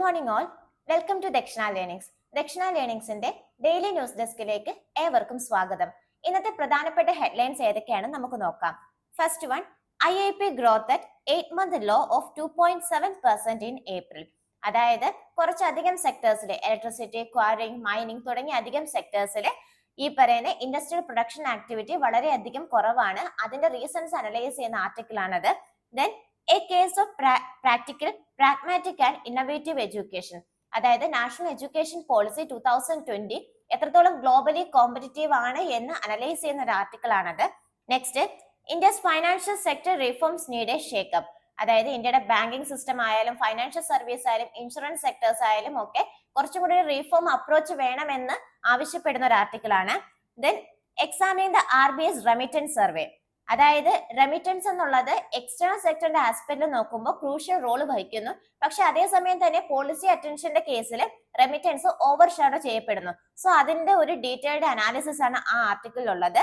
Morning all, welcome to ദക്ഷിണ learnings. ദക്ഷിണ ലേണിംഗ്സിന്റെ daily news ഡെസ്കിലേക്ക് ഏവർക്കും സ്വാഗതം. ഇന്നത്തെ പ്രധാനപ്പെട്ട ഹെഡ്ലൈൻസ് ഏതൊക്കെയാണ് നമുക്ക് നോക്കാം. First one, IIP growth at 8-month law of 2.7% in April. അതായത് കുറച്ചധികം സെക്ടേഴ്സിലെ ഇലക്ട്രിസിറ്റി, ക്വാറിംഗ്, മൈനിങ് തുടങ്ങിയ അധികം സെക്ടേഴ്സിലെ ഈ പറയുന്ന ഇൻഡസ്ട്രിയൽ പ്രൊഡക്ഷൻ ആക്ടിവിറ്റി വളരെയധികം കുറവാണ്. അതിന്റെ റീസൺസ് അനലൈസ് ചെയ്യുന്ന ആർട്ടിക്കിൾ ആണത്. Then A case of practical, pragmatic and innovative education. അതായത് നാഷണൽ എഡ്യൂക്കേഷൻ പോളിസി 2020 എത്രത്തോളം ഗ്ലോബലി കോമ്പറ്റീവ് ആണ് എന്ന് അനലൈസ് ചെയ്യുന്ന ഒരു ആർട്ടിക്കിൾ ആണത്. Next, India's financial sector reforms need a shake-up. അതായത് ഇന്ത്യയുടെ ബാങ്കിങ് സിസ്റ്റം ആയാലും ഫൈനാൻഷ്യൽ സർവീസ് ആയാലും ഇൻഷുറൻസ് സെക്ടേഴ്സ് ആയാലും ഒക്കെ കുറച്ചും കൂടി റീഫോം അപ്രോച്ച് വേണമെന്ന് ആവശ്യപ്പെടുന്ന ഒരു ആർട്ടിക്കിൾ ആണ്. Then examine the RBI's remittance survey. അതായത് റെമിറ്റൻസ് എന്നുള്ളത് എക്സ്റ്റേണൽ സെക്ടറിന്റെ ആസ്പെക്റ്റിൽ നോക്കുമ്പോൾ ക്രൂഷ്യൽ റോൾ വഹിക്കുന്നു. പക്ഷെ അതേസമയം തന്നെ പോളിസി അറ്റൻഷന്റെ കേസിൽ റെമിറ്റൻസ് ഓവർ ഷാഡോ ചെയ്യപ്പെടുന്നു. സോ അതിന്റെ ഒരു ഡീറ്റെയിൽഡ് അനാലിസിസ് ആണ് ആ ആർട്ടിക്കിളിൽ ഉള്ളത്.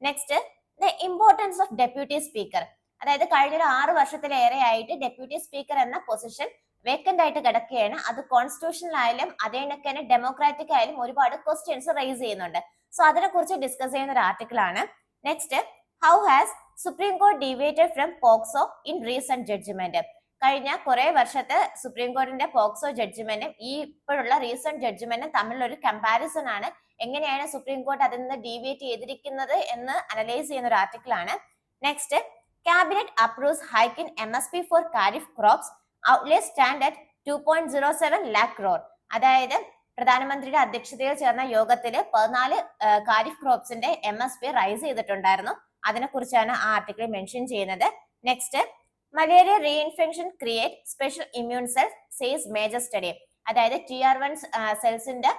Next, the importance of deputy speaker. അതായത് കഴിഞ്ഞ 6 വർഷത്തിലേറെ ആയിട്ട് ഡെപ്യൂട്ടി സ്പീക്കർ എന്ന പൊസിഷൻ വേക്കന്റ് ആയിട്ട് കിടക്കുകയാണ്. അത് കോൺസ്റ്റിറ്റ്യൂഷണൽ ആയാലും അതേണക്ക് തന്നെ ഡെമോക്രാറ്റിക് ആയാലും ഒരുപാട് ക്വസ്റ്റ്യൻസ് റൈസ് ചെയ്യുന്നുണ്ട്. സോ അതിനെ കുറിച്ച് ഡിസ്കസ് ചെയ്യുന്ന ഒരു ആർട്ടിക്കിൾ ആണ്. Next, how has supreme court deviated from POCSO in recent judgment. കഴിഞ്ഞ കുറെ വർഷത്തെ സുപ്രീം കോർട്ടിന്റെ പോക്സോ ജഡ്ജ്മെന്റും ഈ ഇപ്പോഴുള്ള റീസെന്റ് ജഡ്ജ്മെന്റും തമ്മിലുള്ള ഒരു കമ്പാരിസൺ ആണ്. എങ്ങനെയാണ് സുപ്രീം കോർട്ട് അതിൽ നിന്ന് ഡീവിയേറ്റ് ചെയ്തിരിക്കുന്നത് എന്ന് അനലൈസ് ചെയ്യുന്ന ഒരു ആർട്ടിക്കിൾ ആണ്. Next, cabinet approves hike in MSP for kharif crops, outlay stand at 2.07 lakh crore. അതായത് പ്രധാനമന്ത്രിയുടെ അധ്യക്ഷതയിൽ ചേർന്ന യോഗത്തിൽ 14 ഖാരിഫ് ക്രോപ്സിന്റെ MSP റൈസ് ചെയ്തിട്ടുണ്ടായിരുന്നു. അതിനെ കുറിച്ചാണ് ആ ആർട്ടിക്കിൾ മെൻഷൻ ചെയ്യുന്നത്. Next, malaria reinfection create special immune cells says major study. അതായത് TR1 സെൽസിന്റെ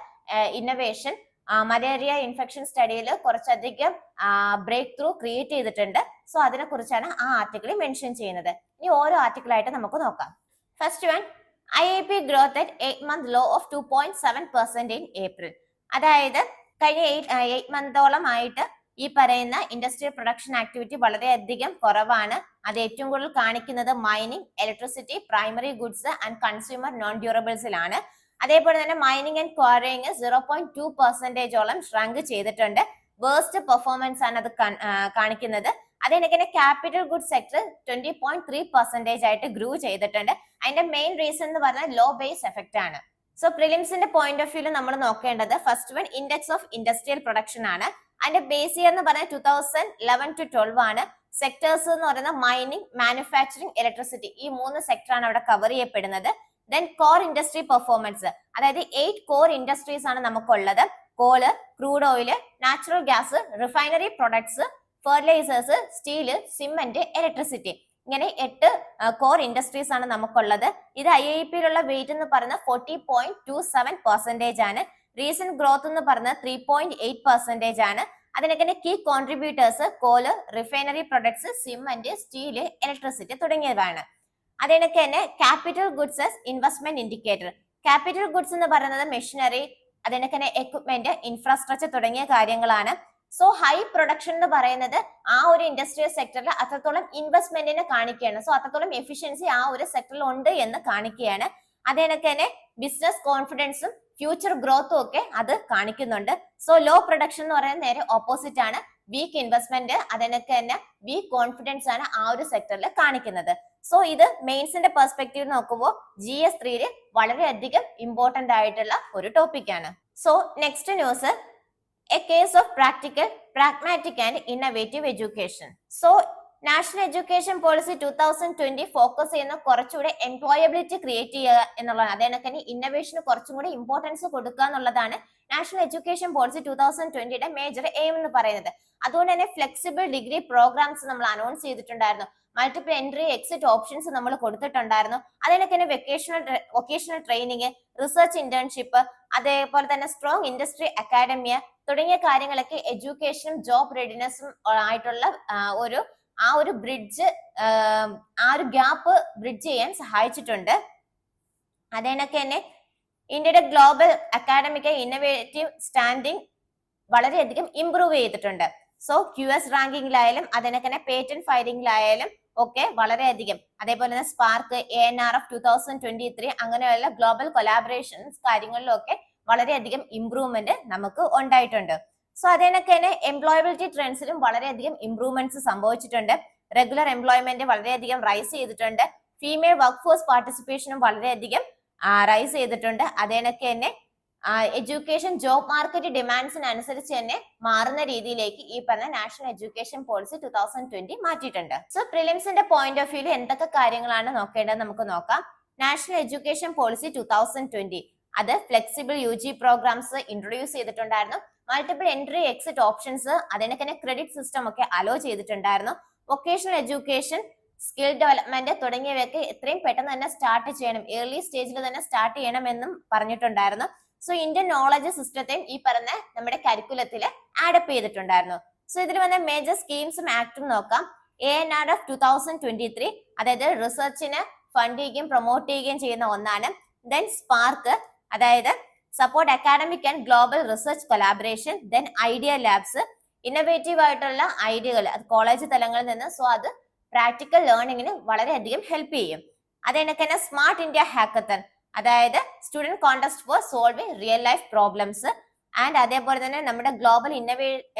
ഇന്നോവേഷൻ മലേറിയ ഇൻഫെക്ഷൻ സ്റ്റഡിയിൽ കുറച്ചധികം ബ്രേക്ക് ത്രൂ ക്രിയേറ്റ് ചെയ്തിട്ടുണ്ട്. സോ അതിനെ കുറിച്ചാണ് ആ ആർട്ടിക്കിൾ മെൻഷൻ ചെയ്യുന്നത്. ഇനി ഓരോ ആർട്ടിക്കിളായിട്ട് നമുക്ക് നോക്കാം. First one, IIP growth at 8-month law of 2.7% in April. അതായത് കഴിഞ്ഞ 8 മന്തോളം ആയിട്ട് ഈ പറയുന്ന ഇൻഡസ്ട്രിയൽ പ്രൊഡക്ഷൻ ആക്ടിവിറ്റി വളരെയധികം കുറവാണ്. അത് ഏറ്റവും കൂടുതൽ കാണിക്കുന്നത് mining, electricity, primary goods and consumer non ഡ്യൂറബിൾസിലാണ്. അതേപോലെ തന്നെ മൈനിങ് ആൻഡ് ക്വാറിംഗ് 0.2% ഷ്രങ്ക് ചെയ്തിട്ടുണ്ട്. വേഴ്സ്റ്റ് പെർഫോമൻസ് ആണ് അത് കാണിക്കുന്നത്. അതിനെ ക്യാപിറ്റൽ ഗുഡ് സെക്ടർ 20.3% ആയിട്ട് ഗ്രൂ ചെയ്തിട്ടുണ്ട്. അതിന്റെ മെയിൻ റീസൺ എന്ന് പറഞ്ഞാൽ ലോ ബേസ് എഫക്റ്റ് ആണ്. സോ പ്രിലിംസിന്റെ പോയിന്റ് ഓഫ് വ്യൂ നമ്മൾ നോക്കേണ്ടത് first one index of industrial production ആണ്. അതിന്റെ ബേസ് ഇയർ എന്ന് പറഞ്ഞാൽ 2011 to 12 ആണ്. സെക്ടേഴ്സ് എന്ന് പറയുന്നത് മൈനിങ്, മാനുഫാക്ചറിങ്, ഇലക്ട്രിസിറ്റി, ഈ 3 സെക്ടർ ആണ് അവിടെ കവർ ചെയ്യപ്പെടുന്നത്. ദെൻ കോർ ഇൻഡസ്ട്രി പെർഫോമൻസ്, അതായത് 8 കോർ ഇൻഡസ്ട്രീസ് ആണ് നമുക്കുള്ളത്. Coal, crude oil, natural gas, refinery products, fertilisers, steel, cement, electricity, ഇങ്ങനെ 8 കോർ ഇൻഡസ്ട്രീസ് ആണ് നമുക്കുള്ളത്. ഇത് IIP-യിലുള്ള വെയിറ്റ് എന്ന് പറയുന്നത് 40.27% ആണ്. റീസെന്റ് ഗ്രോത്ത് എന്ന് പറയുന്നത് 3.8% ആണ്. അതിനൊക്കെ key contributors coal, refinery products, cement, steel, electricity തുടങ്ങിയവയാണ്. അതിനൊക്കെ തന്നെ capital goods investment indicator. Capital goods എന്ന് പറയുന്നത് മെഷീനറി, അതിനൊക്കെ തന്നെ എക്വിപ്മെന്റ്, ഇൻഫ്രാസ്ട്രക്ചർ തുടങ്ങിയ കാര്യങ്ങളാണ്. സോ ഹൈ പ്രൊഡക്ഷൻ എന്ന് പറയുന്നത് ആ ഒരു ഇൻഡസ്ട്രിയൽ സെക്ടറിൽ അത്രത്തോളം ഇൻവെസ്റ്റ്മെന്റിനെ കാണിക്കുകയാണ്. സോ അത്രത്തോളം എഫിഷ്യൻസി ആ ഒരു സെക്ടറിൽ ഉണ്ട് എന്ന് കാണിക്കുകയാണ്. അതിനൊക്കെ തന്നെ ബിസിനസ് കോൺഫിഡൻസും ഫ്യൂച്ചർ ഗ്രോത്തും ഒക്കെ അത് കാണിക്കുന്നുണ്ട്. സോ ലോ പ്രൊഡക്ഷൻ എന്ന് പറയുന്നത് നേരെ ഓപ്പോസിറ്റ് ആണ്. വീക്ക് ഇൻവെസ്റ്റ്മെന്റ്, അതിനൊക്കെ തന്നെ വീക്ക് കോൺഫിഡൻസ് ആണ് ആ ഒരു സെക്ടറിൽ കാണിക്കുന്നത്. സോ ഇത് മെയിൻസിന്റെ പെർസ്പെക്റ്റീവ് നോക്കുമ്പോൾ GS3 വളരെയധികം ഇമ്പോർട്ടന്റ് ആയിട്ടുള്ള ഒരു ടോപ്പിക് ആണ്. So next news, A case of practical, pragmatic and innovative education. So national education policy 2020 focus ചെയ്യുന്ന കുറച്ചുകൂടെ എംപ്ലോയബിലിറ്റി ക്രിയേറ്റ് ചെയ്യുക എന്നുള്ളതാണ്. അതിനൊക്കെ ഇന്നോവേഷന് കുറച്ചും കൂടി ഇമ്പോർട്ടൻസ് കൊടുക്കുക എന്നുള്ളതാണ് നാഷണൽ എഡ്യൂക്കേഷൻ പോളിസി 2020യുടെ മേജർ എയിം എന്ന് പറയുന്നത്. അതുകൊണ്ട് തന്നെ ഫ്ലെക്സിബിൾ ഡിഗ്രി പ്രോഗ്രാംസ് നമ്മൾ അനൗൺസ് ചെയ്തിട്ടുണ്ടായിരുന്നു. മൾട്ടിപ്പിൾ എൻട്രി എക്സിറ്റ് ഓപ്ഷൻസ് നമ്മൾ കൊടുത്തിട്ടുണ്ടായിരുന്നു. അതിനൊക്കെ വൊക്കേഷണൽ ട്രെയിനിങ്, റിസർച്ച് ഇന്റേൺഷിപ്പ്, അതേപോലെ തന്നെ സ്ട്രോങ് ഇൻഡസ്ട്രി അക്കാഡമിയ തുടങ്ങിയ കാര്യങ്ങളൊക്കെ എഡ്യൂക്കേഷനും ജോബ് റെഡിനെസ്സും ആയിട്ടുള്ള ആ ഒരു ബ്രിഡ്ജ്, ആ ഒരു ഗ്യാപ്പ് ബ്രിഡ്ജ് ചെയ്യാൻ സഹായിച്ചിട്ടുണ്ട്. അതിനൊക്കെ തന്നെ ഇന്ത്യയുടെ ഗ്ലോബൽ അക്കാഡമിക് ഇന്നോവേറ്റീവ് സ്റ്റാൻഡിംഗ് വളരെയധികം ഇംപ്രൂവ് ചെയ്തിട്ടുണ്ട്. സോ QS റാങ്കിങ്ങിലായാലും അതിനൊക്കെ പേറ്റന്റ് ഫയലിംഗിലായാലും ഒക്കെ വളരെയധികം, അതേപോലെ തന്നെ സ്പാർക്ക്, ANRF 2023 അങ്ങനെയുള്ള ഗ്ലോബൽ കൊലാബറേഷൻസ് കാര്യങ്ങളിലും ഒക്കെ വളരെയധികം ഇംപ്രൂവ്മെന്റ് നമുക്ക് ഉണ്ടായിട്ടുണ്ട്. സോ അതിനൊക്കെ തന്നെ എംപ്ലോയബിലിറ്റി ട്രെൻഡ്സിലും വളരെയധികം ഇംപ്രൂവ്മെന്റ്സ് സംഭവിച്ചിട്ടുണ്ട്. റെഗുലർ എംപ്ലോയ്മെന്റ് വളരെയധികം റൈസ് ചെയ്തിട്ടുണ്ട്. ഫീമെയിൽ വർക്ക് ഫോഴ്സ് പാർട്ടിസിപ്പേഷനും വളരെയധികം റൈസ് ചെയ്തിട്ടുണ്ട്. അതേനൊക്കെ തന്നെ എഡ്യൂക്കേഷൻ ജോബ് മാർക്കറ്റ് ഡിമാൻഡ്സിനനുസരിച്ച് തന്നെ മാറുന്ന രീതിയിലേക്ക് ഈ പറഞ്ഞ നാഷണൽ എഡ്യൂക്കേഷൻ പോളിസി 2020 മാറ്റിയിട്ടുണ്ട്. സോ പ്രിലിംസിന്റെ പോയിന്റ് ഓഫ് വ്യൂല് എന്തൊക്കെ കാര്യങ്ങളാണ് നോക്കേണ്ടത് നമുക്ക് നോക്കാം. നാഷണൽ എഡ്യൂക്കേഷൻ പോളിസി 2020 അത് ഫ്ലെക്സിബിൾ UG പ്രോഗ്രാംസ് ഇൻട്രൊഡ്യൂസ് ചെയ്തിട്ടുണ്ടായിരുന്നു. മൾട്ടിപ്പിൾ എൻട്രി എക്സിറ്റ് ഓപ്ഷൻസ്, അതിനൊക്കെ തന്നെ ക്രെഡിറ്റ് സിസ്റ്റം ഒക്കെ അലോ ചെയ്തിട്ടുണ്ടായിരുന്നു. വൊക്കേഷണൽ എഡ്യൂക്കേഷൻ, സ്കിൽ ഡെവലപ്മെന്റ് തുടങ്ങിയവയൊക്കെ എത്രയും പെട്ടെന്ന് തന്നെ സ്റ്റാർട്ട് ചെയ്യണം, ഏർലി സ്റ്റേജിൽ തന്നെ സ്റ്റാർട്ട് ചെയ്യണമെന്നും പറഞ്ഞിട്ടുണ്ടായിരുന്നു. സോ ഇന്ത്യൻ നോളജ് സിസ്റ്റത്തെയും ഈ പറഞ്ഞ നമ്മുടെ കരിക്കുലത്തിൽ ആഡപ്പ് ചെയ്തിട്ടുണ്ടായിരുന്നു. സോ ഇതിൽ വന്ന മേജർ സ്കീംസും ആക്ടും നോക്കാം. ANRF 2023 അതായത് റിസർച്ചിന് ഫണ്ട് ചെയ്യുകയും പ്രൊമോട്ട് ചെയ്യുകയും ചെയ്യുന്ന ഒന്നാണ്. ദെൻ സ്പാർക്ക് അതായത് support academic and global research collaboration. Then idea labs, innovative ആയിട്ടുള്ള ഐഡിയകൾ അത് കോളേജ് തലങ്ങളിൽ നിന്ന്, സോ അത് പ്രാക്ടിക്കൽ ലേണിംഗിന് വളരെയധികം ഹെൽപ്പ് ചെയ്യും. അതെനക്ക് തന്നെ സ്മാർട്ട് ഇന്ത്യ ഹാക്കത്തൺ അതായത് student contest for solving real life problems. And അതേപോലെ തന്നെ നമ്മുടെ ഗ്ലോബൽ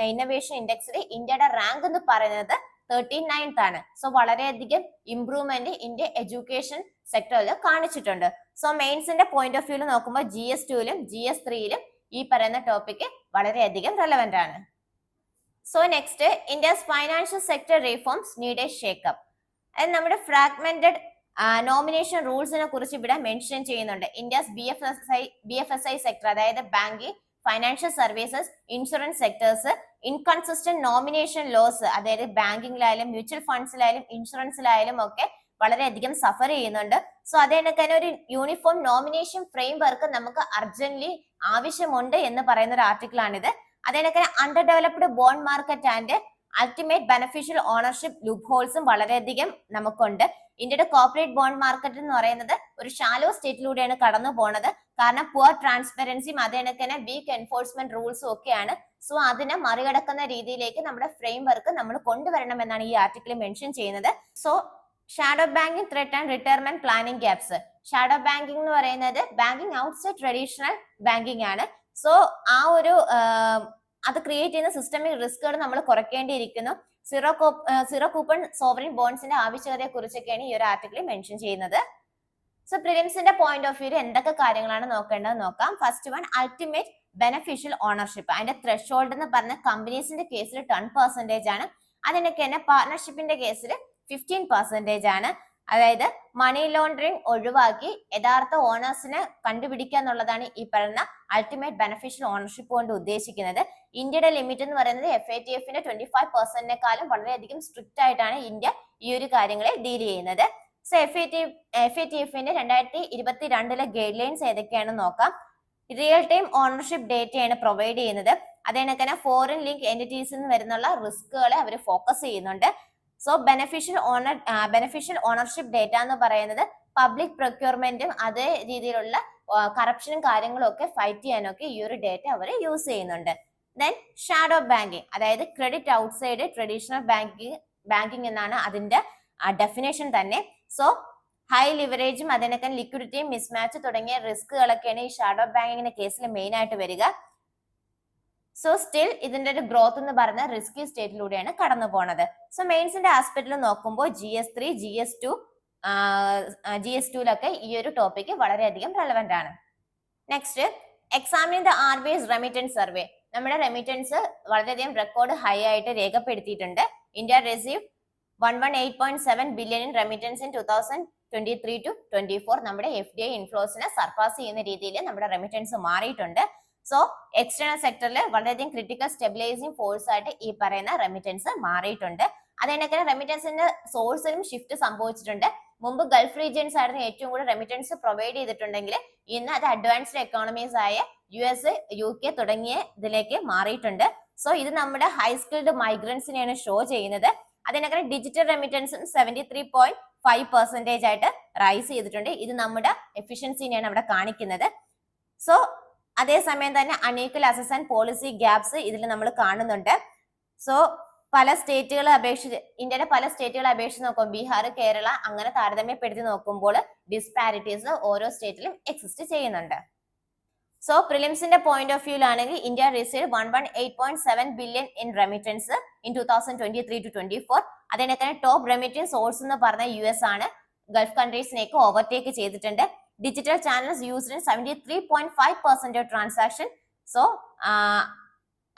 ഇന്നോവേഷൻ ഇൻഡെക്സിൽ ഇന്ത്യയുടെ റാങ്ക് എന്ന് പറയുന്നത് 39th ആണ്. സോ വളരെയധികം ഇംപ്രൂവ്മെന്റ് ഇന്ത്യ എഡ്യൂക്കേഷൻ സെക്ടറിൽ കാണിച്ചിട്ടുണ്ട്. സോ മെയിൻസിന്റെ പോയിന്റ് ഓഫ് വ്യൂല് നോക്കുമ്പോൾ GS2ലും GS3ലും ഈ പറയുന്ന ടോപ്പിക് വളരെയധികം റെലവെന്റ് ആണ്. So next, India's financial sector reforms need a shakeup. അത് നമ്മുടെ ഫ്രാഗ്മെന്റഡ് നോമിനേഷൻ റൂൾസിനെ കുറിച്ച് ഇവിടെ മെൻഷൻ ചെയ്യുന്നുണ്ട്. ഇന്ത്യസ് BFSI സെക്ടർ അതായത് banking, financial services, insurance sectors inconsistent nomination laws, അതായത് ബാങ്കിങ്ങിലായാലും മ്യൂച്വൽ ഫണ്ട്സിലായാലും ഇൻഷുറൻസിലായാലും ഒക്കെ വളരെയധികം സഫർ ചെയ്യുന്നുണ്ട്. സോ അതിനൊക്കെ ഒരു യൂണിഫോം നോമിനേഷൻ ഫ്രെയിം വർക്ക് നമുക്ക് അർജന്റ്ലി ആവശ്യമുണ്ട് എന്ന് പറയുന്ന ഒരു ആർട്ടിക്കിൾ ആണിത്. അതിനൊക്കെ under developed bond market and ultimate beneficial ownership loop ഹോൾസും വളരെയധികം നമുക്കുണ്ട്. ഇന്ത്യയുടെ കോർപ്പറേറ്റ് ബോണ്ട് മാർക്കറ്റ് എന്ന് പറയുന്നത് ഒരു ഷാലോ സ്റ്റേറ്റിലൂടെയാണ് കടന്നു പോണത്. കാരണം പുവർ ട്രാൻസ്പെറൻസിയും അതിനൊക്കെ വീക്ക് എൻഫോഴ്സ്മെന്റ് റൂൾസും ഒക്കെയാണ്. സോ അതിനെ മറികടക്കുന്ന രീതിയിലേക്ക് നമ്മുടെ ഫ്രെയിം വർക്ക് നമ്മൾ കൊണ്ടുവരണം എന്നാണ് ഈ ആർട്ടിക്കിൾ മെൻഷൻ ചെയ്യുന്നത്. So shadow banking threat and retirement planning gaps. Shadow banking എന്ന് പറയുന്നത് ബാങ്കിങ് ഔട്ട്സൈഡ് ട്രഡീഷണൽ ബാങ്കിങ് ആണ്. സോ ആ ഒരു അത് ക്രിയേറ്റ് ചെയ്യുന്ന സിസ്റ്റമിക് റിസ്കുകൾ നമ്മൾ കുറയ്ക്കേണ്ടിയിരിക്കുന്നു. സീറോ കൂപ്പൺ സോവറിൻ ബോണ്ട്സിന്റെ ആവശ്യകതയെ കുറിച്ചൊക്കെയാണ് ഈ ഒരു ആർട്ടിക്കിളിൽ മെൻഷൻ ചെയ്യുന്നത്. സോ പ്രിലിംസിന്റെ പോയിന്റ് ഓഫ് വ്യൂല് എന്തൊക്കെ കാര്യങ്ങളാണ് നോക്കേണ്ടത് നോക്കാം. First one, ultimate beneficial ownership. അതിന്റെ ത്രെഷോൾഡ് എന്ന് പറഞ്ഞ കമ്പനീസിന്റെ കേസിൽ 10% ആണ്. അതിനൊക്കെ തന്നെ പാർട്ണർഷിപ്പിന്റെ കേസിൽ 15% ആണ്. അതായത് മണി ലോണ്ടറിങ് ഒഴിവാക്കി യഥാർത്ഥ ഓണേഴ്സിനെ കണ്ടുപിടിക്കുക എന്നുള്ളതാണ് ഈ പറയുന്ന അൾട്ടിമേറ്റ് ബെനഫിഷ്യൽ ഓണർഷിപ്പ് കൊണ്ട് ഉദ്ദേശിക്കുന്നത്. ഇന്ത്യയുടെ ലിമിറ്റ് എന്ന് പറയുന്നത് FATFന്റെ 25%-നെക്കാളും വളരെയധികം സ്ട്രിക്റ്റ് ആയിട്ടാണ് ഇന്ത്യ ഈ ഒരു കാര്യങ്ങളെ ഡീൽ ചെയ്യുന്നത്. സോ FATFന്റെ 2022 ഗൈഡ് ലൈൻസ് ഏതൊക്കെയാണെന്ന് നോക്കാം. റിയൽ ടൈം ഓണർഷിപ്പ് ഡേറ്റയാണ് പ്രൊവൈഡ് ചെയ്യുന്നത്. അതിനൊക്കെ ഫോറിൻ ലിങ്ക് എന്റിറ്റീസിൽ നിന്ന് വരുന്നുള്ള റിസ്കുകളെ അവർ ഫോക്കസ് ചെയ്യുന്നുണ്ട്. സോ ബെനഫിഷ്യൽ ഓണർഷിപ്പ് ഡേറ്റ എന്ന് പറയുന്നത് പബ്ലിക് പ്രൊക്യൂർമെന്റും അതേ രീതിയിലുള്ള കറപ്ഷനും കാര്യങ്ങളും ഒക്കെ ഫൈറ്റ് ചെയ്യാനൊക്കെ ഈ ഒരു ഡേറ്റ അവർ യൂസ് ചെയ്യുന്നുണ്ട്. ദെൻ ഷാഡോ ബാങ്കിങ് അതായത് ക്രെഡിറ്റ് ഔട്ട്സൈഡ് ട്രഡീഷണൽ ബാങ്കിങ് എന്നാണ് അതിന്റെ ഡെഫിനേഷൻ തന്നെ. സോ ഹൈ ലിവറേജും അതിനൊക്കെ ലിക്വിഡിറ്റിയും മിസ്മാച്ച് തുടങ്ങിയ റിസ്കുകളൊക്കെയാണ് ഈ ഷാഡോ ബാങ്കിങ്ങിന്റെ കേസിൽ മെയിൻ ആയിട്ട് വരിക. സോ സ്റ്റിൽ ഇതിന്റെ ഒരു ഗ്രോത്ത് എന്ന് പറഞ്ഞ റിസ്കി സ്റ്റേറ്റിലൂടെയാണ് കടന്നു പോണത്. സോ മെയിൻസിന്റെ ആസ്പെക്റ്റിൽ നോക്കുമ്പോൾ GS3 GS2 ഈ ഒരു ടോപ്പിക് വളരെയധികം റെലവെന്റ് ആണ്. Next, examining the RBI's remittance survey. നമ്മുടെ റെമിറ്റൻസ് വളരെയധികം റെക്കോർഡ് ഹൈ ആയിട്ട് രേഖപ്പെടുത്തിയിട്ടുണ്ട്. India receive 118.7 billion in remittance in 2023 to 24. നമ്മുടെ FDI ഇൻഫ്ലോസിനെ സർപ്പാസ് ചെയ്യുന്ന രീതിയിൽ നമ്മുടെ റെമിറ്റൻസ് മാറിയിട്ടുണ്ട്. സോ എക്സ്റ്റേണൽ സെക്ടറിൽ വളരെയധികം ക്രിട്ടിക്കൽ സ്റ്റെബിലൈസിംഗ് ഫോഴ്സ് ആയിട്ട് ഈ പറയുന്ന റെമിറ്റൻസ് മാറിയിട്ടുണ്ട്. അതിനൊക്കെ റെമിറ്റൻസിന്റെ സോഴ്സിലും ഷിഫ്റ്റ് സംഭവിച്ചിട്ടുണ്ട്. മുമ്പ് ഗൾഫ് റീജിയൻസ് ആയിരുന്നു ഏറ്റവും കൂടുതൽ റെമിറ്റൻസ് പ്രൊവൈഡ് ചെയ്തിട്ടുണ്ടെങ്കിൽ ഇന്ന് അത് അഡ്വാൻസ്ഡ് എക്കോണമീസ് ആയ US, UK തുടങ്ങിയ ഇതിലേക്ക് മാറിയിട്ടുണ്ട്. സോ ഇത് നമ്മുടെ ഹൈ സ്കിൽഡ് മൈഗ്രൻസിനെയാണ് ഷോ ചെയ്യുന്നത്. അതിനൊക്കെ ഡിജിറ്റൽ റെമിറ്റൻസും 73.5% ആയിട്ട് റൈസ് ചെയ്തിട്ടുണ്ട്. ഇത് നമ്മുടെ എഫിഷ്യൻസിനെയാണ് അവിടെ കാണിക്കുന്നത്. സോ അതേസമയം തന്നെ unequal access and policy gaps ഇതിൽ നമ്മൾ കാണുന്നുണ്ട്. സോ പല സ്റ്റേറ്റുകളെ അപേക്ഷിച്ച് ഇന്ത്യയുടെ പല സ്റ്റേറ്റുകളെ അപേക്ഷിച്ച് നോക്കുമ്പോൾ ബീഹാർ, കേരള അങ്ങനെ താരതമ്യപ്പെടുത്തി നോക്കുമ്പോൾ ഡിസ്പാരിറ്റീസ് ഓരോ സ്റ്റേറ്റിലും എക്സിസ്റ്റ് ചെയ്യുന്നുണ്ട്. സോ പ്രിലിംസിന്റെ പോയിന്റ് ഓഫ് വ്യൂലാണെങ്കിൽ India receive 118.7 billion in remittance in 2023-24. അതിനൊക്കെ ടോപ്പ് റെമിറ്റൻസ് സോഴ്സ് എന്ന് പറഞ്ഞ US ആണ്. ഗൾഫ് കൺട്രീസിനെയൊക്കെ ഓവർടേക്ക് ചെയ്തിട്ടുണ്ട്. Digital channels used in 73.5% of transaction. So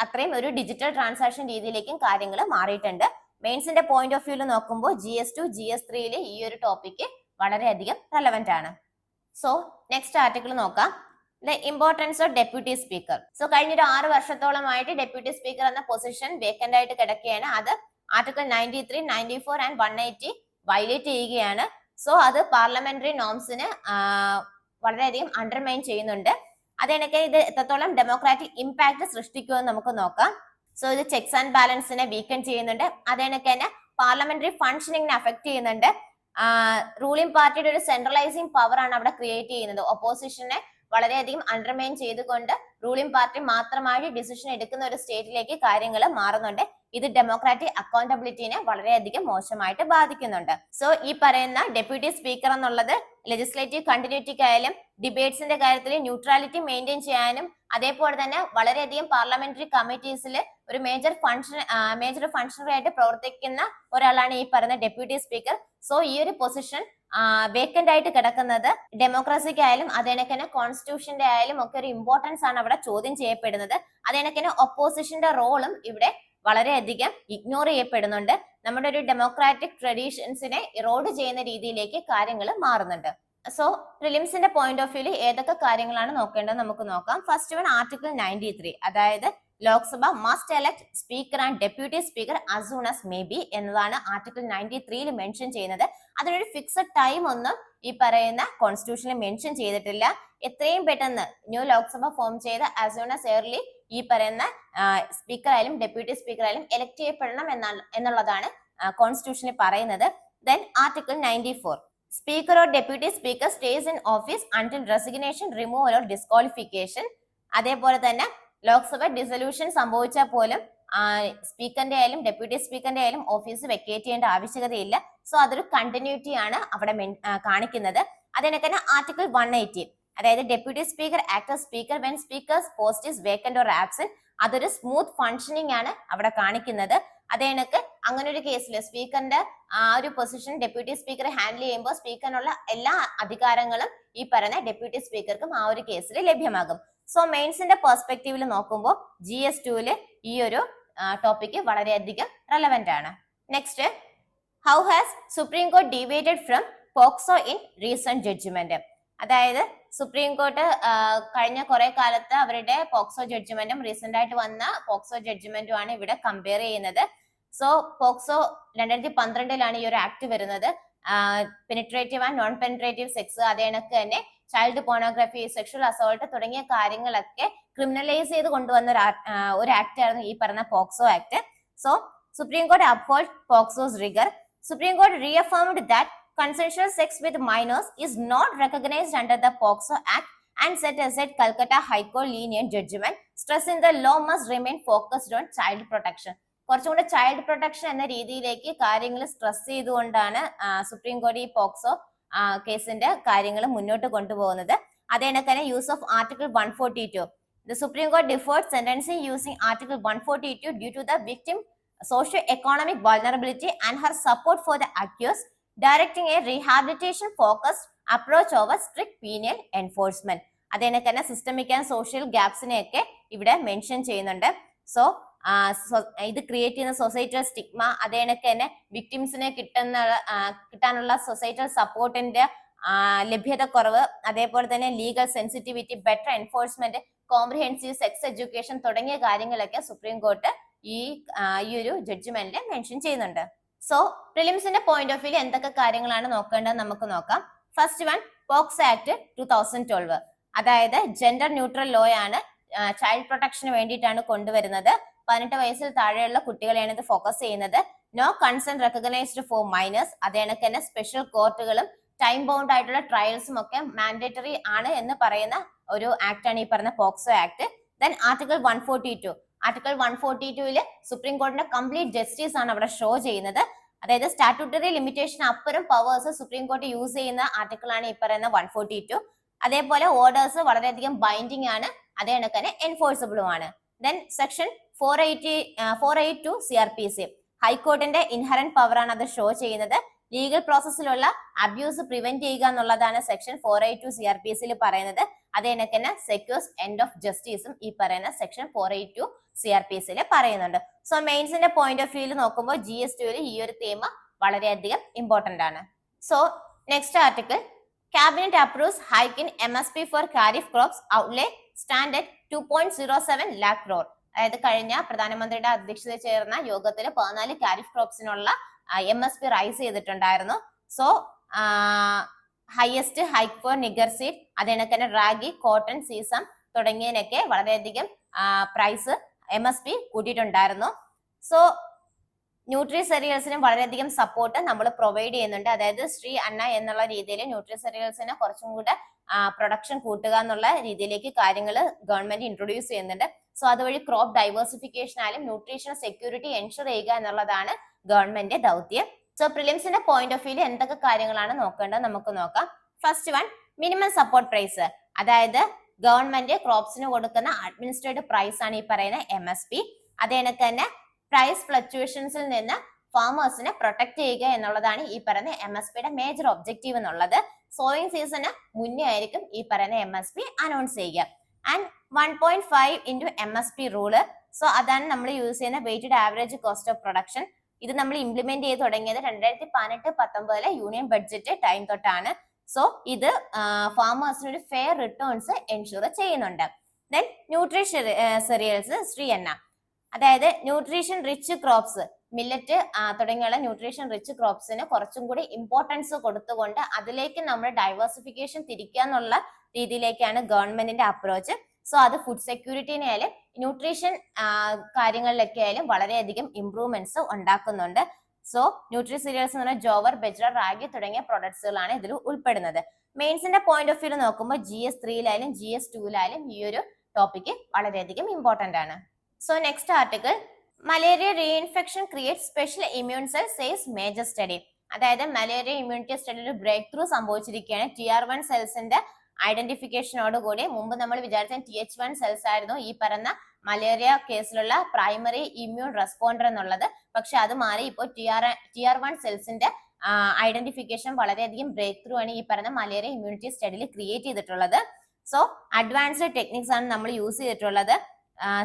അത്രയും ഒരു ഡിജിറ്റൽ ട്രാൻസാക്ഷൻ രീതിയിലേക്കും കാര്യങ്ങൾ മാറിയിട്ടുണ്ട്. മെയിൻസിന്റെ പോയിന്റ് ഓഫ് വ്യൂല് നോക്കുമ്പോൾ GS2, GS3 ഈ ഒരു ടോപ്പിക്ക് വളരെയധികം റെലവെന്റ് ആണ്. സോ നെക്സ്റ്റ് ആർട്ടിക്കിൾ നോക്കാം. The importance of deputy speaker. So കഴിഞ്ഞൊരു 6 വർഷത്തോളമായിട്ട് ഡെപ്യൂട്ടി സ്പീക്കർ എന്ന പൊസിഷൻ വേക്കന്റ് ആയിട്ട് കിടക്കുകയാണ്. അത് ആർട്ടിക്കിൾ 93, 94 ആൻഡ് 180 വയലേറ്റ് ചെയ്യുകയാണ്. സോ അത് പാർലമെന്ററി നോംസിന് വളരെയധികം അണ്ടർമൈൻ ചെയ്യുന്നുണ്ട്. അതിനൊക്കെ ഇത് എത്രത്തോളം ഡെമോക്രാറ്റിക് ഇമ്പാക്ട് സൃഷ്ടിക്കുമെന്ന് നമുക്ക് നോക്കാം. സോ ഇത് ചെക്സ് ആൻഡ് ബാലൻസിനെ വീക്കൻ ചെയ്യുന്നുണ്ട്. അതിനൊക്കെ തന്നെ പാർലമെന്ററി ഫങ്ഷനിങ്ങിനെ അഫക്ട് ചെയ്യുന്നുണ്ട്. റൂളിംഗ് പാർട്ടിയുടെ ഒരു സെൻട്രലൈസിംഗ് പവർ ആണ് അവിടെ ക്രിയേറ്റ് ചെയ്യുന്നത്. ഒപ്പോസിഷനെ വളരെയധികം അണ്ടർമൈൻ ചെയ്തുകൊണ്ട് റൂളിംഗ് പാർട്ടി മാത്രമായി ഡിസിഷൻ എടുക്കുന്ന ഒരു സ്റ്റേറ്റിലേക്ക് കാര്യങ്ങൾ മാറുന്നുണ്ട്. ഇത് ഡെമോക്രാറ്റിക് അക്കൗണ്ടബിലിറ്റിനെ വളരെയധികം മോശമായിട്ട് ബാധിക്കുന്നുണ്ട്. സോ ഈ പറയുന്ന ഡെപ്യൂട്ടി സ്പീക്കർ എന്നുള്ളത് ലെജിസ്ലേറ്റീവ് കണ്ടിന്യൂറ്റിക്കായാലും ഡിബേറ്റ്സിന്റെ കാര്യത്തിൽ ന്യൂട്രാലിറ്റി മെയിൻറ്റെയിൻ ചെയ്യാനും അതേപോലെ തന്നെ വളരെയധികം പാർലമെന്ററി കമ്മിറ്റീസിൽ ഒരു മേജർ ഫങ്ഷണറി ആയിട്ട് പ്രവർത്തിക്കുന്ന ഒരാളാണ് ഈ പറയുന്ന ഡെപ്യൂട്ടി സ്പീക്കർ. സോ ഈ ഒരു പൊസിഷൻ വേക്കന്റ് ആയിട്ട് കിടക്കുന്നത് ഡെമോക്രസിക്കായാലും അതേണക്കന്നെ കോൺസ്റ്റിറ്റ്യൂഷന്റെ ആയാലും ഒക്കെ ഒരു ഇമ്പോർട്ടൻസ് ആണ് അവിടെ ചോദ്യം ചെയ്യപ്പെടുന്നത്. അതേണക്കന്നെ ഒപ്പോസിഷന്റെ റോളും ഇവിടെ വളരെയധികം ഇഗ്നോർ ചെയ്യപ്പെടുന്നുണ്ട്. നമ്മുടെ ഒരു ഡെമോക്രാറ്റിക് ട്രഡീഷൻസിനെ ഇറോഡ് ചെയ്യുന്ന രീതിയിലേക്ക് കാര്യങ്ങൾ മാറുന്നുണ്ട്. സോ പ്രിലിംസിന്റെ പോയിന്റ് ഓഫ് വ്യൂല് ഏതൊക്കെ കാര്യങ്ങളാണ് നോക്കേണ്ടത് നമുക്ക് നോക്കാം. ഫസ്റ്റ് വൺ ആർട്ടിക്കിൾ 93, അതായത് Lok Sabha must elect speaker and deputy speaker as soon as may be എന്നതാണ് ആർട്ടിക്കിൾ 93 മെൻഷൻ ചെയ്യുന്നത്. അതിനൊരു ഫിക്സഡ് ടൈം ഒന്നും ഈ പറയുന്ന കോൺസ്റ്റിറ്റ്യൂഷനിൽ മെൻഷൻ ചെയ്തിട്ടില്ല. എത്രയും പെട്ടെന്ന് ന്യൂ ലോക്സഭ ഫോം ചെയ്ത് ആസ് സൂൺ ആസ് എയർലി ഈ പറയുന്ന സ്പീക്കർ ആയാലും ഡെപ്യൂട്ടി സ്പീക്കർ ആയാലും എലക്ട് ചെയ്യപ്പെടണം എന്നുള്ളതാണ് കോൺസ്റ്റിറ്റ്യൂഷനിൽ പറയുന്നത്. Then article 94, speaker or deputy speaker stays in office until resignation, removal or disqualification. അതേപോലെ തന്നെ ലോക്സഭ ഡിസൊല്യൂഷൻ സംഭവിച്ചാൽ പോലും സ്പീക്കറിന്റെ ആയാലും ഡെപ്യൂട്ടി സ്പീക്കറിന്റെ ആയാലും ഓഫീസ് വെക്കേറ്റ് ചെയ്യേണ്ട ആവശ്യകതയില്ല. സോ അതൊരു കണ്ടിന്യൂറ്റി ആണ് അവിടെ കാണിക്കുന്നത്. അതിനൊക്കെ തന്നെ ആർട്ടിക്കിൾ 180, അതായത് deputy speaker act as speaker when speakers post is vacant or absent. അതൊരു സ്മൂത്ത് ഫങ്ഷനിങ് ആണ് അവിടെ കാണിക്കുന്നത്. അതേണക്ക് അങ്ങനെ ഒരു കേസിൽ സ്പീക്കറിന്റെ ആ ഒരു പൊസിഷൻ ഡെപ്യൂട്ടി സ്പീക്കർ ഹാൻഡിൽ ചെയ്യുമ്പോൾ സ്പീക്കറിനുള്ള എല്ലാ അധികാരങ്ങളും ഈ പറയുന്ന ഡെപ്യൂട്ടി സ്പീക്കർക്കും ആ ഒരു കേസിൽ ലഭ്യമാകും. സോ മെയിൻസിന്റെ പെർസ്പെക്റ്റീവിൽ നോക്കുമ്പോൾ GS2 ഈ ഒരു ടോപ്പിക്ക് വളരെയധികം റെലവെന്റ് ആണ്. Next, how has supreme court deviated from POCSO in recent judgment. അതായത് സുപ്രീം കോർട്ട് കഴിഞ്ഞ കുറെ കാലത്ത് അവരുടെ പോക്സോ ജഡ്ജ്മെന്റും റീസെന്റ് ആയിട്ട് വന്ന പോക്സോ ജഡ്ജ്മെന്റും ആണ് ഇവിടെ കമ്പയർ ചെയ്യുന്നത്. സോ പോക്സോ 2012 ഈ ഒരു ആക്ട് വരുന്നത്. Penetrative and non penetrative sex, അതേണക്ക് തന്നെ ചൈൽഡ് പോർണോഗ്രഫി, സെക്ഷൽ അസോൾട്ട് തുടങ്ങിയ കാര്യങ്ങളൊക്കെ ക്രിമിനലൈസ് ചെയ്ത് കൊണ്ടുവന്ന ഒരു ആക്ട് ആയിരുന്നു ഈ പറഞ്ഞ POCSO act. So supreme court uphold POCSO's rigour. Supreme court reaffirmed that consensual sex with minors is not recognized under the POCSO Act and set aside Calcutta High Court lenient judgment, stressing the law must remain focused on child protection. കുറച്ചുകൂടെ child protection എന്ന രീതിയിലേക്ക് കാര്യങ്ങൾ stress ചെയ്തുകൊണ്ടാണ് supreme കോടതി ഈ POCSO കേസിന്റെ കാര്യങ്ങൾ മുന്നോട്ട് കൊണ്ടുപോകുന്നത്. അതേണക്ക് തന്നെ use of article 142. The Supreme Court deferred sentencing using Article 142 due to the victim socio-economic vulnerability and her support for the accused, directing a rehabilitation focused approach over strict penal enforcement. അതേണക്ക് തന്നെ systemic and social ഗ്യാപ്സിനെയൊക്കെ ഇവിടെ mention ചെയ്യുന്നുണ്ട്. So ഇത് create ചെയ്യുന്ന societal stigma, അതേണക്ക് തന്നെ വിക്ടിംസിന് കിട്ടാനുള്ള societal സപ്പോർട്ടിന്റെ ലഭ്യത കുറവ്, അതേപോലെ തന്നെ legal sensitivity, better enforcement, comprehensive sex education തുടങ്ങിയ കാര്യങ്ങളൊക്കെ സുപ്രീം കോർട്ട് ഈ ഒരു ജഡ്ജ്മെന്റിൽ മെൻഷൻ ചെയ്യുന്നുണ്ട്. സോ പ്രിലിംസിന്റെ പോയിന്റ് ഓഫ് വ്യൂ എന്തൊക്കെ കാര്യങ്ങളാണ് നോക്കേണ്ടത് നമുക്ക് നോക്കാം. ഫസ്റ്റ് വൺ, പോക്സോ ആക്ട് 2012, അതായത് ജെൻഡർ ന്യൂട്രൽ ലോ ആണ്. ചൈൽഡ് പ്രൊട്ടക്ഷന് വേണ്ടിയിട്ടാണ് കൊണ്ടുവരുന്നത്. 18 വയസ്സിൽ താഴെയുള്ള കുട്ടികളെയാണ് ഇത് ഫോക്കസ് ചെയ്യുന്നത്. No consent recognised for minors, അതേണക്ക് തന്നെ സ്പെഷ്യൽ കോർട്ടുകളും ടൈം ബൗണ്ട് ആയിട്ടുള്ള ട്രയൽസും ഒക്കെ മാൻഡേറ്ററി ആണ് എന്ന് പറയുന്ന ഒരു ആക്ട് ആണ് ഈ പറഞ്ഞ POCSO act. Then article 142, article 142 supreme കോടതിയുടെ കംപ്ലീറ്റ് ജസ്റ്റിസ് ആണ് അവിടെ ഷോ ചെയ്യുന്നത്. അതായത് സ്റ്റാറ്റ്യൂട്ടറി ലിമിറ്റേഷൻ അപ്പുറം പവേഴ്സ് സുപ്രീം കോടതി യൂസ് ചെയ്യുന്ന ആർട്ടിക്കിൾ ആണ് ഈ പറയുന്ന 142. അതേപോലെ ഓർഡേഴ്സ് വളരെയധികം ബൈൻഡിങ് ആണ്, അതേ കണക്ക് തന്നെ എൻഫോഴ്സിബിളും ആണ്. ദെൻ സെക്ഷൻ 482 CRPC ഹൈക്കോർട്ടിന്റെ ഇൻഹറന്റ് പവർ ആണ് അത് ഷോ ചെയ്യുന്നത്. ലീഗൽ പ്രോസസ്സിലുള്ള അബ്യൂസ് പ്രിവെന്റ് ചെയ്യുക എന്നുള്ളതാണ് സെക്ഷൻ 482 CRPC പറയുന്നത്. അതേ കണക്ക് തന്നെ സെക്യൂർസ് എൻഡ് ഓഫ് ജസ്റ്റിസും ഈ പറയുന്ന സെക്ഷൻ 482 CRPC പറയുന്നുണ്ട്. സോ മെയിൻസിന്റെ പോയിന്റ് ഓഫ് വ്യൂവിൽ നോക്കുമ്പോൾ GS2 ഈ ഒരു തീം വളരെയധികം ഇമ്പോർട്ടന്റ് ആണ്. So next article, Cabinet approves hike in MSP for Kharif crops outlay stand at 2.07 lakh crore. അതായത് കഴിഞ്ഞ പ്രധാനമന്ത്രിയുടെ അധ്യക്ഷതയിൽ ചേർന്ന യോഗത്തിൽ 14 ഖാരിഫ് ക്രോപ്സിനുള്ള MSP റൈസ് ചെയ്തിട്ടുണ്ടായിരുന്നു. So highest hike for niger seed, അതേണക്ക് തന്നെ റാഗി, കോട്ടൺ, സീസം തുടങ്ങിയതിനൊക്കെ വളരെയധികം പ്രൈസ് MSP കൂട്ടിയിട്ടുണ്ടായിരുന്നു. സോ ന്യൂട്രി സെറിയൽസിനും വളരെയധികം സപ്പോർട്ട് നമ്മൾ പ്രൊവൈഡ് ചെയ്യുന്നുണ്ട്. അതായത് ശ്രീ അന്ന എന്നുള്ള രീതിയിൽ ന്യൂട്രി സെറിയൽസിന് കുറച്ചും കൂടെ പ്രൊഡക്ഷൻ കൂട്ടുക എന്നുള്ള രീതിയിലേക്ക് കാര്യങ്ങൾ ഗവൺമെന്റ് ഇൻട്രൊഡ്യൂസ് ചെയ്യുന്നുണ്ട്. സോ അതുവഴി ക്രോപ്പ് ഡൈവേഴ്സിഫിക്കേഷൻ ആയാലും ന്യൂട്രീഷണൽ സെക്യൂരിറ്റി എൻഷുർ ചെയ്യുക എന്നുള്ളതാണ് ഗവൺമെന്റ് ദൗത്യം. സോ പ്രിലിംസിന്റെ പോയിന്റ് ഓഫ് വ്യൂവിൽ എന്തൊക്കെ കാര്യങ്ങളാണ് നോക്കേണ്ടത് നമുക്ക് നോക്കാം. First one, minimum support price. അതായത് ഗവൺമെന്റ് ക്രോപ്സിന് കൊടുക്കുന്ന അഡ്മിനിസ്ട്രേറ്റീവ് പ്രൈസ് ആണ് ഈ പറയുന്ന MSP. അതേ കണക്ക് തന്നെ പ്രൈസ് ഫ്ലക്ച്വേഷൻസിൽ നിന്ന് ഫാമേഴ്സിനെ പ്രൊട്ടക്ട് ചെയ്യുക എന്നുള്ളതാണ് ഈ പറയുന്ന MSPയുടെ മേജർ ഒബ്ജക്റ്റീവ് എന്നുള്ളത്. സോയിങ് സീസണ് മുന്നേ ആയിരിക്കും ഈ പറയുന്ന MSP അനൗൺസ് ചെയ്യുക. And 1.5 into MSP rule. So അതാണ് നമ്മൾ യൂസ് ചെയ്യുന്ന weighted average cost of production. ഇത് നമ്മൾ ഇംപ്ലിമെന്റ് ചെയ്ത് തുടങ്ങിയത് 2018-19 യൂണിയൻ ബഡ്ജറ്റ് ടൈം തൊട്ടാണ്. സോ ഇത് ഫാമേഴ്സിന് ഒരു ഫെയർ റിട്ടേൺസ് എൻഷുർ ചെയ്യുന്നുണ്ട്. ദെൻ ന്യൂട്രി സെറിയൽസ് ശ്രീ എന്ന, അതായത് ന്യൂട്രീഷൻ റിച്ച് ക്രോപ്സ്, മില്ലറ്റ് തുടങ്ങിയുള്ള ന്യൂട്രീഷൻ റിച്ച് ക്രോപ്സിന് കുറച്ചും കൂടി ഇമ്പോർട്ടൻസ് കൊടുത്തുകൊണ്ട് അതിലേക്ക് നമ്മൾ ഡൈവേഴ്സിഫിക്കേഷൻ തിരിക്കുക എന്നുള്ള രീതിയിലേക്കാണ് ഗവൺമെന്റിന്റെ അപ്രോച്ച്. സോ അത് ഫുഡ് സെക്യൂരിറ്റിനെ ആയാലും ന്യൂട്രീഷൻ കാര്യങ്ങളിലൊക്കെ ആയാലും വളരെയധികം ഇംപ്രൂവ്മെന്റ്സ് ഉണ്ടാക്കുന്നുണ്ട്. സോ ന്യൂട്രി സീരിയൽസ് എന്ന് പറഞ്ഞാൽ ജോവർ, ബജ്ര, റാഗി തുടങ്ങിയ പ്രൊഡക്ട്സുകളാണ് ഇതിൽ ഉൾപ്പെടുന്നത്. മെയിൻസിന്റെ പോയിന്റ് ഓഫ് വ്യൂവിൽ നോക്കുമ്പോൾ GS3 GS2 ഈ ഒരു ടോപ്പിക് വളരെയധികം ഇമ്പോർട്ടന്റ് ആണ്. So next article, malaria reinfection creates special immune cells says major study. അതായത് മലേറിയ ഇമ്മ്യൂണിറ്റി സ്റ്റഡിയിൽ ബ്രേക്ക് ത്രൂ സംഭവിച്ചിരിക്കുകയാണ്. TR1 സെൽസിന്റെ ഐഡന്റിഫിക്കേഷനോട് കൂടി മുമ്പ് നമ്മൾ വിചാരിച്ച TH1 സെൽസ് ആയിരുന്നു ഈ പറയുന്ന മലേറിയ കേസിലുള്ള പ്രൈമറി ഇമ്മ്യൂൺ റെസ്പോണ്ടർ എന്നുള്ളത്. പക്ഷെ അത് മാറി ഇപ്പോൾ TR1 സെൽസിന്റെ ഐഡന്റിഫിക്കേഷൻ വളരെയധികം ബ്രേക്ക് ത്രൂ ആണ് ഈ പറയുന്ന മലേറിയ ഇമ്മ്യൂണിറ്റി സ്റ്റഡിയിൽ ക്രിയേറ്റ് ചെയ്തിട്ടുള്ളത്. സോ അഡ്വാൻസ്ഡ് ടെക്നിക്സ് ആണ് നമ്മൾ യൂസ് ചെയ്തിട്ടുള്ളത്.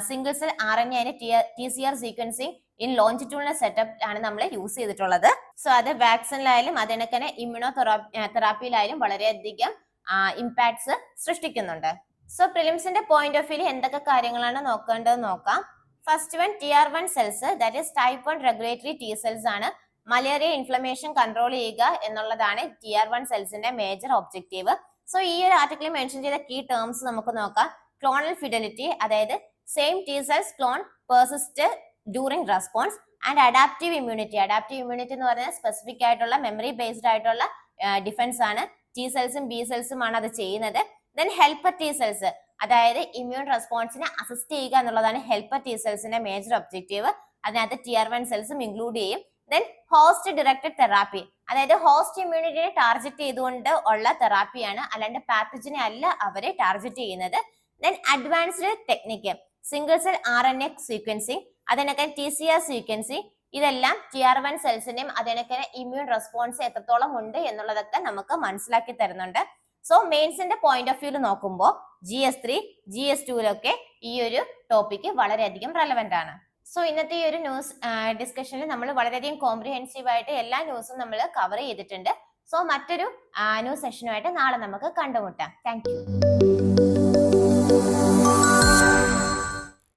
Single cell RNA TCR sequencing in longitudinal setup ആണ് നമ്മൾ യൂസ് ചെയ്തിട്ടുള്ളത്. സോ അത് വാക്സിനിലായാലും അതിനൊക്കെ തന്നെ ഇമ്മ്യൂണോ തെറാപ്പിയിലായാലും വളരെയധികം ഇമ്പാക്ട്സ് സൃഷ്ടിക്കുന്നുണ്ട്. സോ പ്രിലിംസിന്റെ പോയിന്റ് ഓഫ് വ്യൂവിൽ എന്തൊക്കെ കാര്യങ്ങളാണ് നോക്കേണ്ടത് നോക്കാം. First one, TR1 cells, that is type 1 regulatory T cells ആണ്. മലേറിയ ഇൻഫ്ലമേഷൻ കൺട്രോൾ ചെയ്യുക എന്നുള്ളതാണ് TR1 സെൽസിന്റെ മേജർ ഒബ്ജക്റ്റീവ്. സോ ഈ ഒരു ആർട്ടിക്കിളിൽ മെൻഷൻ ചെയ്ത കീ ടേംസ് നമുക്ക് നോക്കാം. ക്ലോണൽ ഫിഡലിറ്റി, അതായത് same T cells clone persist during response. And adaptive immunity. Adaptive immunity എന്ന് പറഞ്ഞാൽ സ്പെസിഫിക് ആയിട്ടുള്ള മെമ്മറി ബേസ്ഡ് ആയിട്ടുള്ള ഡിഫൻസ് ആണ്. T സെൽസും B സെൽസും ആണ് അത് ചെയ്യുന്നത്. ദെൻ ഹെൽപ്പർ T സെൽസ്, അതായത് ഇമ്മ്യൂൺ റെസ്പോൺസിനെ അസിസ്റ്റ് ചെയ്യുക എന്നുള്ളതാണ് ഹെൽപ്പർ T സെൽസിന്റെ മേജർ ഒബ്ജക്റ്റീവ്. അതിനകത്ത് TR1 സെൽസും ഇൻക്ലൂഡ് ചെയ്യും. ദെൻ ഹോസ്റ്റ് ഡയറക്റ്റഡ് തെറാപ്പി, അതായത് ഹോസ്റ്റ് ഇമ്മ്യൂണിറ്റിയെ ടാർഗറ്റ് ചെയ്തുകൊണ്ട് ഉള്ള തെറാപ്പിയാണ്, അല്ലാണ്ട് പാത്തജനെ അല്ല അവരെ ടാർഗറ്റ് ചെയ്യുന്നത്. Then advanced technique, single cell RNA sequencing, അതിനൊക്കെ TCR സീക്വൻസിങ്, ഇതെല്ലാം TR1 സെൽസിന്റെയും അതിനൊക്കെ ഇമ്മ്യൂൺ റെസ്പോൺസ് എത്രത്തോളം ഉണ്ട് എന്നുള്ളതൊക്കെ നമുക്ക് മനസ്സിലാക്കി തരുന്നുണ്ട്. സോ മെയിൻസിന്റെ പോയിന്റ് ഓഫ് വ്യൂവിൽ നോക്കുമ്പോൾ GS3 GS2 ഈ ഒരു ടോപ്പിക്ക് വളരെയധികം റെലവെന്റ് ആണ്. സോ ഇന്നത്തെ ഈ ഒരു ന്യൂസ് ഡിസ്കഷനിൽ നമ്മൾ വളരെയധികം കോംപ്രിഹെൻസീവ് ആയിട്ട് എല്ലാ ന്യൂസും നമ്മൾ കവർ ചെയ്തിട്ടുണ്ട്. സോ മറ്റൊരു ന്യൂസ് സെഷനുമായിട്ട് നാളെ നമുക്ക് കണ്ടുമുട്ടാം. Thank you.